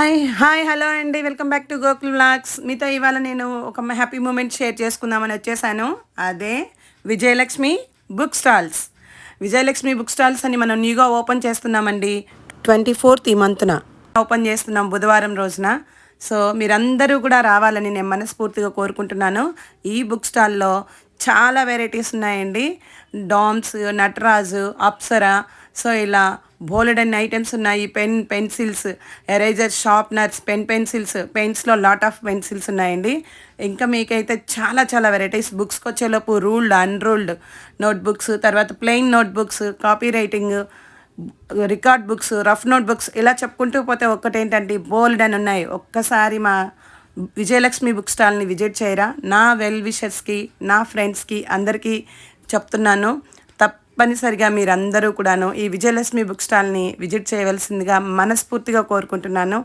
Hi hello అండి. Welcome back to Gokul vlogs. మీతో ఇవాళ నేను ఒక హ్యాపీ మూమెంట్ షేర్ చేసుకుందామని వచ్చేసాను. అదే Vijayalakshmi book stalls. Vijayalakshmi book stalls అని మనం న్యూగా ఓపెన్ చేస్తున్నామండి. 24th ఈ మంత్న ఓపెన్ చేస్తున్నాం, బుధవారం రోజున. సో మీరందరూ కూడా రావాలని నేను మనస్ఫూర్తిగా కోరుకుంటున్నాను. ఈ బుక్ స్టాల్లో చాలా వెరైటీస్ ఉన్నాయండి. డామ్స్, నటరాజు, అప్సరా, సో ఇలా బోలెడన్ని ఐటమ్స్ ఉన్నాయి. పెన్సిల్స్, ఎరేజర్, షార్ప్నర్స్, పెన్సిల్స్, పెన్స్లో లాట్ ఆఫ్ పెన్సిల్స్ ఉన్నాయండి. ఇంకా మీకైతే చాలా చాలా వెరైటీస్. బుక్స్కి వచ్చేలోపు రూల్డ్, అన్రూల్డ్ నోట్బుక్స్, తర్వాత plain notebooks, copy writing, record books, rough note books, ఇలా చెప్పుకుంటూ పోతే ఒక్కటేంటంటే బోల్డ్ అని ఉన్నాయి. ఒక్కసారి మా విజయలక్ష్మి బుక్ స్టాల్ని విజిట్ చేయరా. నా వెల్ విషర్స్కి, నా ఫ్రెండ్స్కి అందరికీ చెప్తున్నాను, తప్పనిసరిగా మీరందరూ కూడాను ఈ విజయలక్ష్మి బుక్ స్టాల్ని విజిట్ చేయవలసిందిగా మనస్ఫూర్తిగా కోరుకుంటున్నాను.